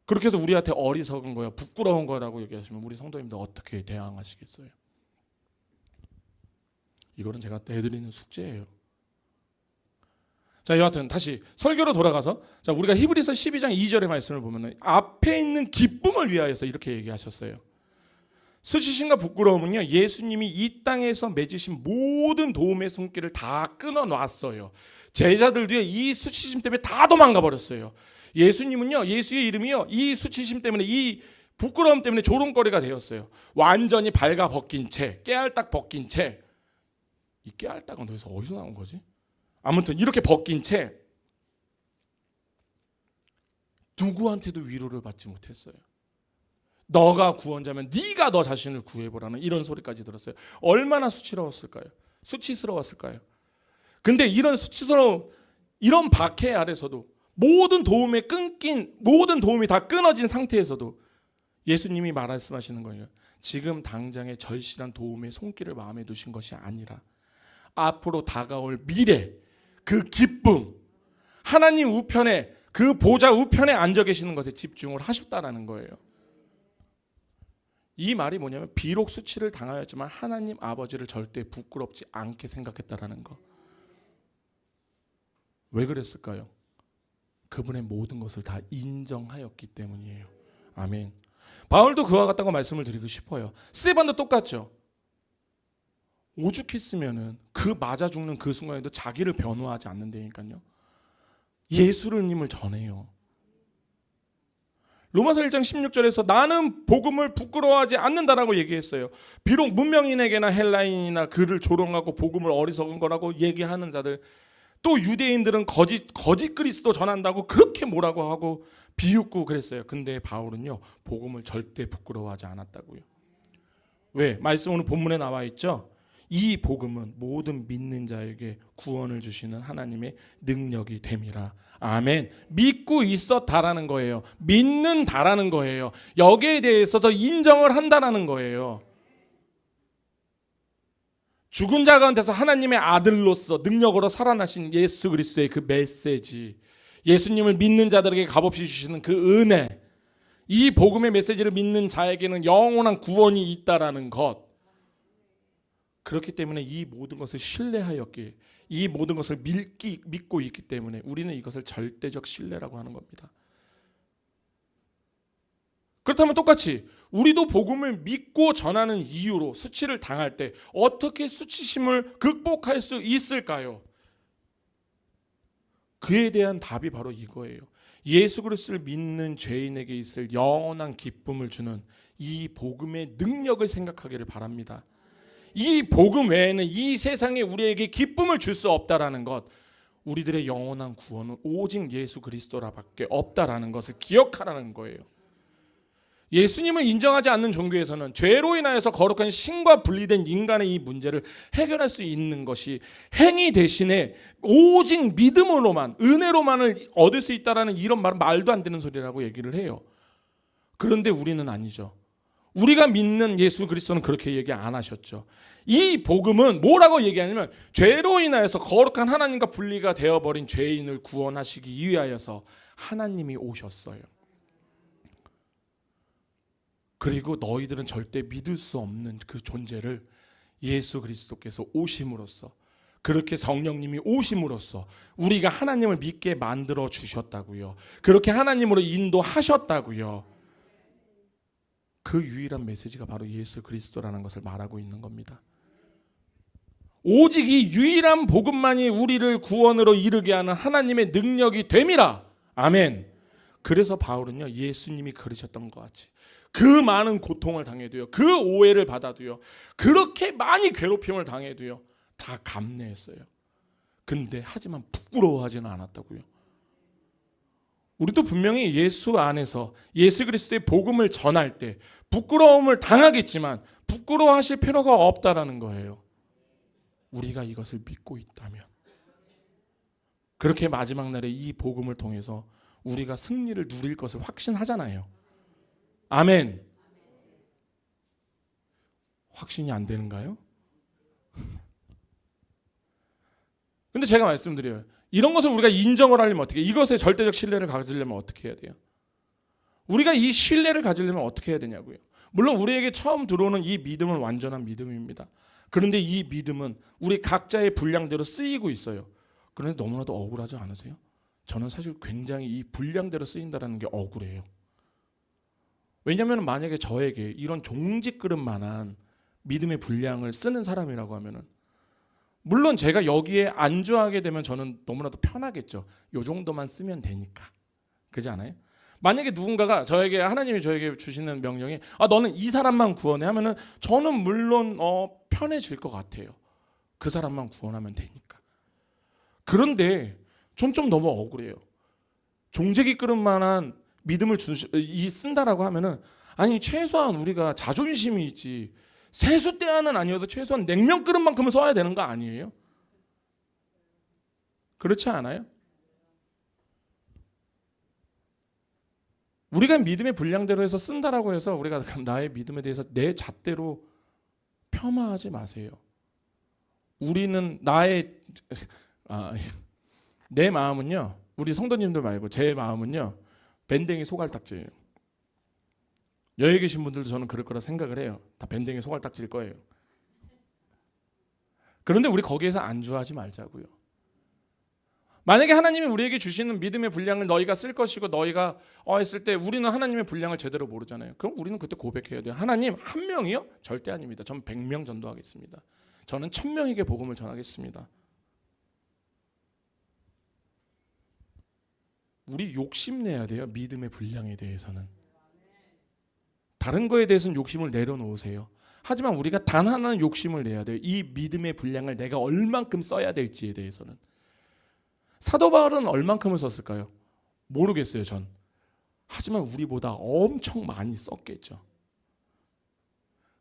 그렇게 해서 우리한테 어리석은 거야, 부끄러운 거라고 얘기하시면 우리 성도님들 어떻게 대항하시겠어요? 이거는 제가 내드리는 숙제예요. 자, 여하튼 다시 설교로 돌아가서, 자, 우리가 히브리서 12장 2절의 말씀을 보면 앞에 있는 기쁨을 위하여서 이렇게 얘기하셨어요. 수치심과 부끄러움은요, 예수님이 이 땅에서 맺으신 모든 도움의 손길을 다 끊어놨어요. 제자들도요, 이 수치심 때문에 다 도망가 버렸어요. 예수님은요, 예수의 이름이요, 이 수치심 때문에, 이 부끄러움 때문에 조롱거리가 되었어요. 완전히 발가 벗긴 채, 깨알딱 벗긴 채. 이 깨알딱은 어디서 나온 거지? 아무튼 이렇게 벗긴 채 누구한테도 위로를 받지 못했어요. 너가 구원자면 네가 너 자신을 구해보라는 이런 소리까지 들었어요. 얼마나 수치스러웠을까요? 근데 이런 수치스러운 이런 박해 아래서도 모든 도움이 다 끊어진 상태에서도 예수님이 말씀하시는 거예요. 지금 당장의 절실한 도움의 손길을 마음에 두신 것이 아니라 앞으로 다가올 미래, 그 기쁨, 하나님 우편에, 그 보좌 우편에 앉아 계시는 것에 집중을 하셨다라는 거예요. 이 말이 뭐냐면 비록 수치를 당하였지만 하나님 아버지를 절대 부끄럽지 않게 생각했다라는 거. 왜 그랬을까요? 그분의 모든 것을 다 인정하였기 때문이에요. 아멘. 바울도 그와 같다고 말씀을 드리고 싶어요. 스데반도 똑같죠. 오죽했으면은 그 맞아 죽는 그 순간에도 자기를 변호하지 않는다니까요. 예수님을 전해요. 로마서 1장 16절에서 나는 복음을 부끄러워하지 않는다라고 얘기했어요. 비록 문명인에게나 헬라인이나 그를 조롱하고 복음을 어리석은 거라고 얘기하는 자들, 또 유대인들은 거짓 그리스도 전한다고 그렇게 뭐라고 하고 비웃고 그랬어요. 근데 바울은요, 복음을 절대 부끄러워하지 않았다고요. 왜? 말씀 오늘 본문에 나와 있죠. 이 복음은 모든 믿는 자에게 구원을 주시는 하나님의 능력이 됨이라. 아멘. 믿고 있었다라는 거예요. 믿는다라는 거예요. 여기에 대해서 인정을 한다라는 거예요. 죽은 자 가운데서 하나님의 아들로서 능력으로 살아나신 예수 그리스도의 그 메시지, 예수님을 믿는 자들에게 값없이 주시는 그 은혜, 이 복음의 메시지를 믿는 자에게는 영원한 구원이 있다라는 것. 그렇기 때문에 이 모든 것을 신뢰하였기에, 이 모든 것을 믿고 있기 때문에 우리는 이것을 절대적 신뢰라고 하는 겁니다. 그렇다면 똑같이 우리도 복음을 믿고 전하는 이유로 수치를 당할 때 어떻게 수치심을 극복할 수 있을까요? 그에 대한 답이 바로 이거예요. 예수 그리스도를 믿는 죄인에게 있을 영원한 기쁨을 주는 이 복음의 능력을 생각하기를 바랍니다. 이 복음 외에는 이 세상에 우리에게 기쁨을 줄 수 없다라는 것, 우리들의 영원한 구원은 오직 예수 그리스도라밖에 없다라는 것을 기억하라는 거예요. 예수님을 인정하지 않는 종교에서는 죄로 인하여서 거룩한 신과 분리된 인간의 이 문제를 해결할 수 있는 것이 행위 대신에 오직 믿음으로만, 은혜로만을 얻을 수 있다라는 이런 말은 말도 안 되는 소리라고 얘기를 해요. 그런데 우리는 아니죠. 우리가 믿는 예수 그리스도는 그렇게 얘기 안 하셨죠. 이 복음은 뭐라고 얘기하냐면 죄로 인하여서 거룩한 하나님과 분리가 되어버린 죄인을 구원하시기 위하여서 하나님이 오셨어요. 그리고 너희들은 절대 믿을 수 없는 그 존재를 예수 그리스도께서 오심으로써, 그렇게 성령님이 오심으로써 우리가 하나님을 믿게 만들어 주셨다고요. 그렇게 하나님으로 인도하셨다고요. 그 유일한 메시지가 바로 예수 그리스도라는 것을 말하고 있는 겁니다. 오직 이 유일한 복음만이 우리를 구원으로 이르게 하는 하나님의 능력이 됨이라. 아멘. 그래서 바울은요, 예수님이 그러셨던 것 같이 그 많은 고통을 당해도요, 그 오해를 받아도요, 그렇게 많이 괴롭힘을 당해도요, 다 감내했어요. 근데 하지만 부끄러워하지는 않았다고요. 우리도 분명히 예수 안에서 예수 그리스도의 복음을 전할 때 부끄러움을 당하겠지만 부끄러워하실 필요가 없다라는 거예요. 우리가 이것을 믿고 있다면, 그렇게 마지막 날에 이 복음을 통해서 우리가 승리를 누릴 것을 확신하잖아요. 아멘. 확신이 안 되는가요? 근데 제가 말씀드려요. 이런 것을 우리가 인정을 하려면 어떻게 해요? 이것에 절대적 신뢰를 가지려면 어떻게 해야 돼요? 우리가 이 신뢰를 가지려면 어떻게 해야 되냐고요. 물론 우리에게 처음 들어오는 이 믿음은 완전한 믿음입니다. 그런데 이 믿음은 우리 각자의 분량대로 쓰이고 있어요. 그런데 너무나도 억울하지 않으세요? 저는 사실 굉장히 이 분량대로 쓰인다는 게 억울해요. 왜냐하면 만약에 저에게 이런 종직 그릇만한 믿음의 분량을 쓰는 사람이라고 하면은, 물론 제가 여기에 안주하게 되면 저는 너무나도 편하겠죠. 요 정도만 쓰면 되니까. 그렇지 않아요? 만약에 누군가가 저에게, 하나님이 저에게 주시는 명령이 너는 이 사람만 구원해 하면은 저는 물론 편해질 것 같아요. 그 사람만 구원하면 되니까. 그런데 전 좀 너무 억울해요. 종제기 그릇만한 믿음을 쓴다라고 하면은, 아니 최소한 우리가 자존심이 있지, 세숫대야는 아니어도 최소한 냉면 그릇만큼은 써야 되는 거 아니에요? 그렇지 않아요? 우리가 믿음의 분량대로 해서 쓴다라고 해서 우리가 나의 믿음에 대해서 내 잣대로 폄하하지 마세요. 우리는 내 마음은요, 우리 성도님들 말고 제 마음은요, 밴댕이 소갈딱지예요. 여기 계신 분들도 저는 그럴 거라 생각을 해요. 다 밴댕이 소갈딱지일 거예요. 그런데 우리 거기에서 안주하지 말자고요. 만약에 하나님이 우리에게 주시는 믿음의 분량을 너희가 쓸 것이고 너희가 했을 때 우리는 하나님의 분량을 제대로 모르잖아요. 그럼 우리는 그때 고백해야 돼요. 하나님, 한 명이요? 절대 아닙니다. 전 100명 전도하겠습니다. 저는 1000명에게 복음을 전하겠습니다. 우리 욕심내야 돼요. 믿음의 분량에 대해서는. 다른 거에 대해서는 욕심을 내려놓으세요. 하지만 우리가 단 하나는 욕심을 내야 돼요. 이 믿음의 분량을 내가 얼만큼 써야 될지에 대해서는. 사도 바울은 얼만큼을 썼을까요? 모르겠어요, 전. 하지만 우리보다 엄청 많이 썼겠죠.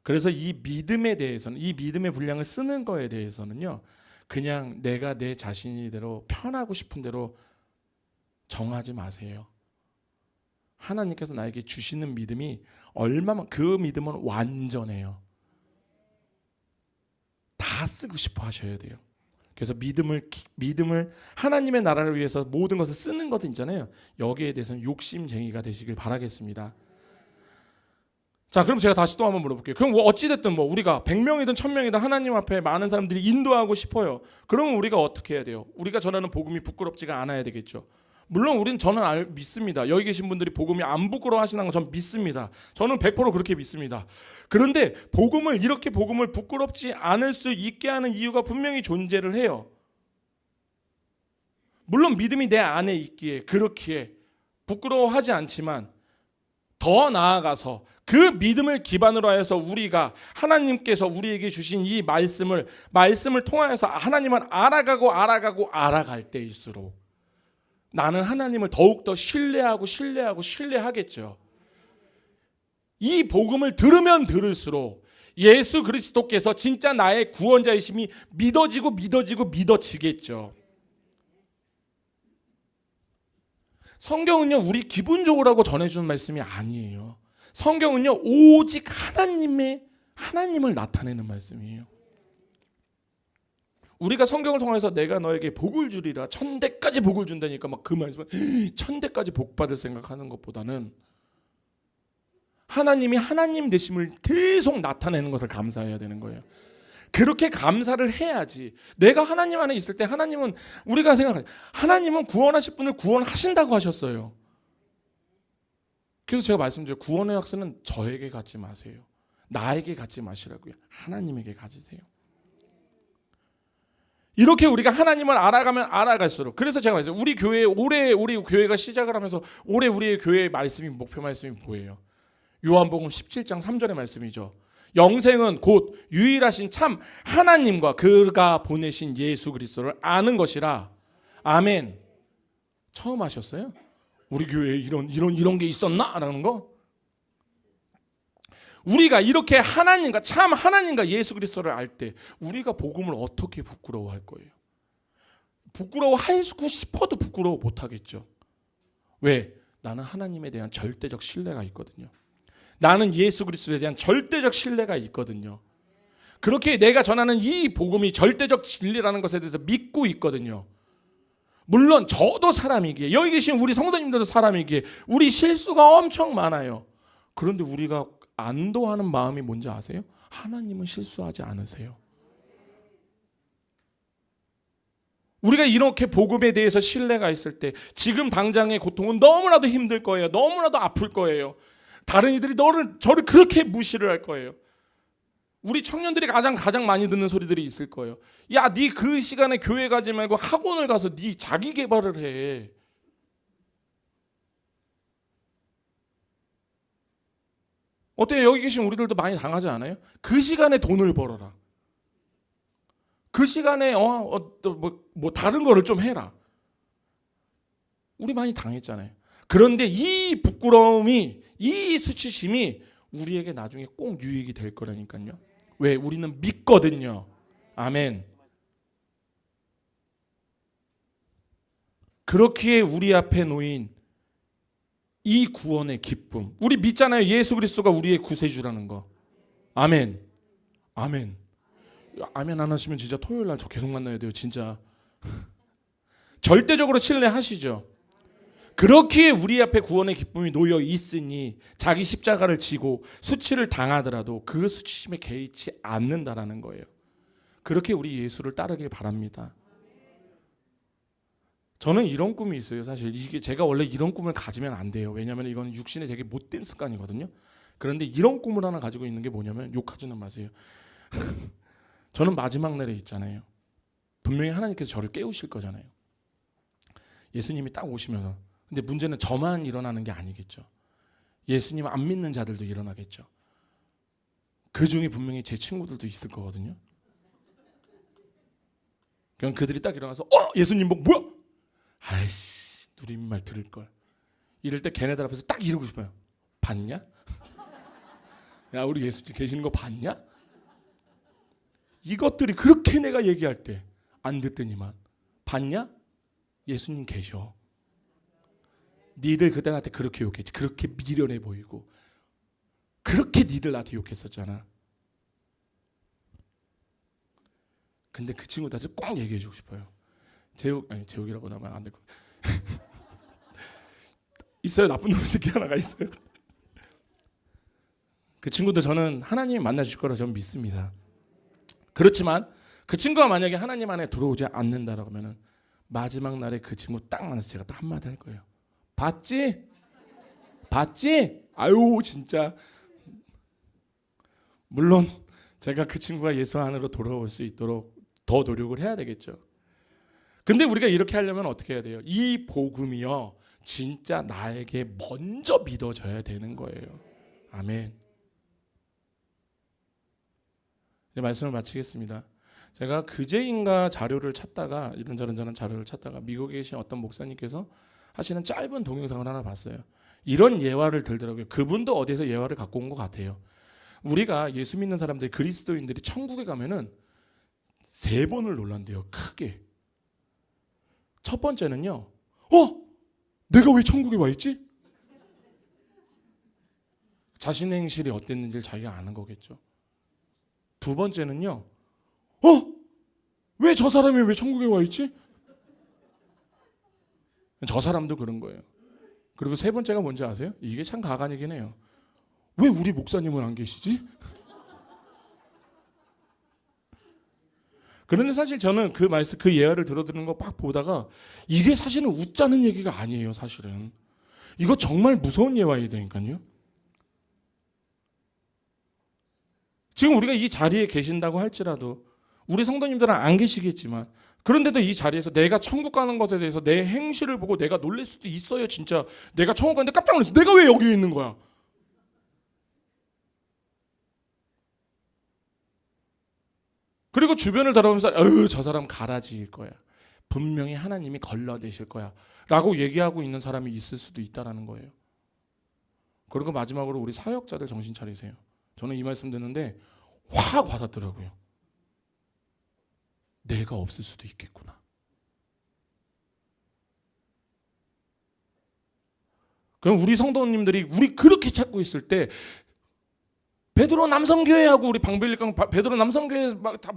그래서 이 믿음에 대해서는, 이 믿음의 분량을 쓰는 거에 대해서는요, 그냥 내가 내 자신이대로 편하고 싶은 대로 정하지 마세요. 하나님께서 나에게 주시는 믿음이 얼마만, 그 믿음은 완전해요. 다 쓰고 싶어 하셔야 돼요. 그래서 믿음을 하나님의 나라를 위해서 모든 것을 쓰는 것은 있잖아요. 여기에 대해서는 욕심쟁이가 되시길 바라겠습니다. 자, 그럼 제가 다시 또 한번 물어볼게요. 그럼 어찌됐든 우리가 100명이든 1000명이든 하나님 앞에 많은 사람들이 인도하고 싶어요. 그러면 우리가 어떻게 해야 돼요? 우리가 전하는 복음이 부끄럽지가 않아야 되겠죠. 물론 저는 믿습니다. 여기 계신 분들이 복음이 안 부끄러워하시는 건 전 믿습니다. 저는 100% 그렇게 믿습니다. 그런데 이렇게 복음을 부끄럽지 않을 수 있게 하는 이유가 분명히 존재를 해요. 물론 믿음이 내 안에 있기에 그렇기에 부끄러워하지 않지만, 더 나아가서 그 믿음을 기반으로 해서 우리가 하나님께서 우리에게 주신 이 말씀을 통하여서 하나님을 알아갈 때일수록 나는 하나님을 더욱더 신뢰하겠죠. 이 복음을 들으면 들을수록 예수 그리스도께서 진짜 나의 구원자이심이 믿어지겠죠. 성경은요, 우리 기분 좋으라고 전해주는 말씀이 아니에요. 성경은요, 오직 하나님을 나타내는 말씀이에요. 우리가 성경을 통해서 내가 너에게 복을 주리라, 1000대까지 복을 준다니까 막 그 말씀을 1000대까지 복 받을 생각하는 것보다는 하나님이 하나님 되심을 계속 나타내는 것을 감사해야 되는 거예요. 그렇게 감사를 해야지. 내가 하나님 안에 있을 때 하나님은, 우리가 생각하는, 하나님은 구원하실 분을 구원하신다고 하셨어요. 그래서 제가 말씀드려요. 구원의 약속은 저에게 갖지 마세요. 나에게 갖지 마시라고요. 하나님에게 가지세요. 이렇게 우리가 하나님을 알아가면 알아갈수록, 그래서 제가 말했어요. 우리 교회가 시작을 하면서 올해 우리의 교회의 목표 말씀이 뭐예요? 요한복음 17장 3절의 말씀이죠. 영생은 곧 유일하신 참 하나님과 그가 보내신 예수 그리스도를 아는 것이라. 아멘. 처음 하셨어요? 우리 교회에 이런 게 있었나? 라는 거. 우리가 이렇게 참 하나님과 예수 그리스도를 알 때 우리가 복음을 어떻게 부끄러워할 거예요? 부끄러워하고 싶어도 부끄러워 못하겠죠. 왜? 나는 하나님에 대한 절대적 신뢰가 있거든요. 나는 예수 그리스도에 대한 절대적 신뢰가 있거든요. 그렇게 내가 전하는 이 복음이 절대적 진리라는 것에 대해서 믿고 있거든요. 물론 저도 사람이기에, 여기 계신 우리 성도님들도 사람이기에 우리 실수가 엄청 많아요. 그런데 우리가 안도하는 마음이 뭔지 아세요? 하나님은 실수하지 않으세요. 우리가 이렇게 복음에 대해서 신뢰가 있을 때 지금 당장의 고통은 너무나도 힘들 거예요. 너무나도 아플 거예요. 다른 이들이 저를 그렇게 무시를 할 거예요. 우리 청년들이 가장 많이 듣는 소리들이 있을 거예요. 야, 네 그 시간에 교회 가지 말고 학원을 가서 네 자기 개발을 해. 어때요? 여기 계신 우리들도 많이 당하지 않아요? 그 시간에 돈을 벌어라. 그 시간에 다른 거를 좀 해라. 우리 많이 당했잖아요. 그런데 이 부끄러움이, 이 수치심이 우리에게 나중에 꼭 유익이 될 거라니까요. 왜? 우리는 믿거든요. 아멘. 그렇기에 우리 앞에 놓인 이 구원의 기쁨, 우리 믿잖아요. 예수 그리스도가 우리의 구세주라는 거. 아멘. 아멘. 아멘 안 하시면 진짜 토요일 날 저 계속 만나야 돼요. 진짜. 절대적으로 신뢰하시죠. 그렇기에 우리 앞에 구원의 기쁨이 놓여 있으니 자기 십자가를 지고 수치를 당하더라도 그 수치심에 개의치 않는다라는 거예요. 그렇게 우리 예수를 따르길 바랍니다. 저는 이런 꿈이 있어요. 사실 이게 제가 원래 이런 꿈을 가지면 안 돼요. 왜냐하면 이건 육신의 되게 못된 습관이거든요. 그런데 이런 꿈을 하나 가지고 있는 게 뭐냐면, 욕하지는 마세요. 저는 마지막 날에 있잖아요. 분명히 하나님께서 저를 깨우실 거잖아요. 예수님이 딱 오시면. 근데 문제는 저만 일어나는 게 아니겠죠. 예수님 안 믿는 자들도 일어나겠죠. 그 중에 분명히 제 친구들도 있을 거거든요. 그냥 그들이 딱 일어나서 예수님 복 뭐야? 아이씨 누님 말 들을 걸. 이럴 때 걔네들 앞에서 딱 이러고 싶어요. 봤냐? 야 우리 예수님 계시는 거 봤냐? 이것들이 그렇게 내가 얘기할 때 안 듣더니만 봤냐? 예수님 계셔. 니들 그때 나한테 그렇게 욕했지. 그렇게 미련해 보이고 그렇게 니들 나한테 욕했었잖아. 근데 그 친구들한테 꼭 얘기해 주고 싶어요. 제욱이라고 나면 안 될 거. 있어요. 나쁜 놈 새끼 하나가 있어요. 그 친구도 저는 하나님이 만나주실 거라 저는 믿습니다. 그렇지만 그 친구가 만약에 하나님 안에 들어오지 않는다라고 하면은 마지막 날에 그 친구 딱 만나서 제가 딱 한마디 할 거예요. 봤지? 봤지? 아유 진짜. 물론 제가 그 친구가 예수 안으로 돌아올 수 있도록 더 노력을 해야 되겠죠. 근데 우리가 이렇게 하려면 어떻게 해야 돼요? 이 복음이요 진짜 나에게 먼저 믿어져야 되는 거예요. 아멘. 이제 말씀을 마치겠습니다. 제가 그제인가 자료를 찾다가 이런저런 자료를 찾다가 미국에 계신 어떤 목사님께서 하시는 짧은 동영상을 하나 봤어요. 이런 예화를 들더라고요. 그분도 어디에서 예화를 갖고 온 것 같아요. 우리가 예수 믿는 사람들이 그리스도인들이 천국에 가면은 3번을 놀란대요. 크게. 첫 번째는요. 내가 왜 천국에 와 있지? 자신의 행실이 어땠는지를 자기가 아는 거겠죠. 두 번째는요. 왜 저 사람이 왜 천국에 와 있지? 저 사람도 그런 거예요. 그리고 세 번째가 뭔지 아세요? 이게 참 가관이긴 해요. 왜 우리 목사님은 안 계시지? 그런데 사실 저는 그 말씀, 그 예화를 들어드는 거 막 보다가 이게 사실은 웃자는 얘기가 아니에요. 사실은 이거 정말 무서운 예화이야 되니까요. 지금 우리가 이 자리에 계신다고 할지라도 우리 성도님들은 안 계시겠지만 그런데도 이 자리에서 내가 천국 가는 것에 대해서 내 행실을 보고 내가 놀랄 수도 있어요. 진짜 내가 천국 가는데 깜짝 놀랐어. 내가 왜 여기 있는 거야? 그리고 주변을 돌아보면서 저 사람 가라지일 거야. 분명히 하나님이 걸러내실 거야. 라고 얘기하고 있는 사람이 있을 수도 있다는 거예요. 그리고 마지막으로 우리 사역자들 정신 차리세요. 저는 이 말씀 듣는데 확 와닿더라고요. 내가 없을 수도 있겠구나. 그럼 우리 성도님들이 우리 그렇게 찾고 있을 때 베드로 남성교회하고 우리 방빌리강 베드로 남성교회 막 다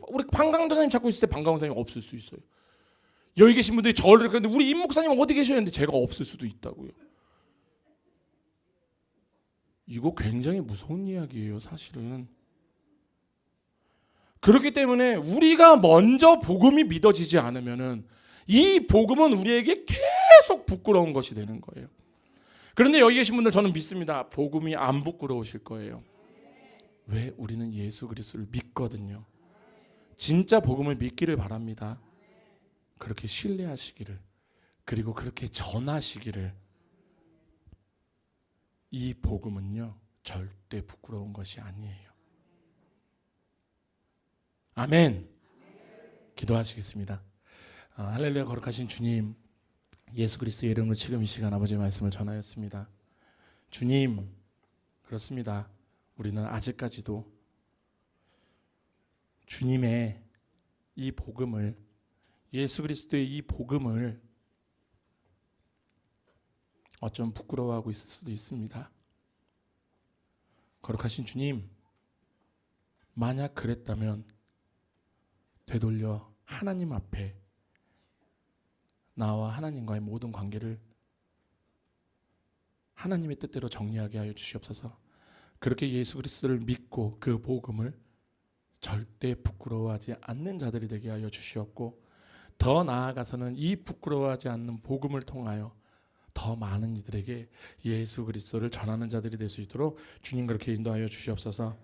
우리 방강도사님 찾고 있을 때 방강도사님 없을 수 있어요. 여기 계신 분들이 저를 그런데 우리 임 목사님 어디 계셨는데 제가 없을 수도 있다고요. 이거 굉장히 무서운 이야기예요, 사실은. 그렇기 때문에 우리가 먼저 복음이 믿어지지 않으면은 이 복음은 우리에게 계속 부끄러운 것이 되는 거예요. 그런데 여기 계신 분들 저는 믿습니다. 복음이 안 부끄러우실 거예요. 왜? 우리는 예수 그리스도를 믿거든요. 진짜 복음을 믿기를 바랍니다. 그렇게 신뢰하시기를, 그리고 그렇게 전하시기를. 이 복음은요 절대 부끄러운 것이 아니에요. 아멘. 기도하시겠습니다. 할렐루야. 거룩하신 주님, 예수 그리스도의 이름으로 지금 이 시간 아버지의 말씀을 전하였습니다. 주님, 그렇습니다. 우리는 아직까지도 주님의 이 복음을, 예수 그리스도의 이 복음을 어쩜 부끄러워하고 있을 수도 있습니다. 거룩하신 주님, 만약 그랬다면 되돌려 하나님 앞에 나와 하나님과의 모든 관계를 하나님의 뜻대로 정리하게 하여 주시옵소서. 그렇게 예수 그리스도를 믿고 그 복음을 절대 부끄러워하지 않는 자들이 되게 하여 주시옵고, 더 나아가서는 이 부끄러워하지 않는 복음을 통하여 더 많은 이들에게 예수 그리스도를 전하는 자들이 될 수 있도록 주님 그렇게 인도하여 주시옵소서.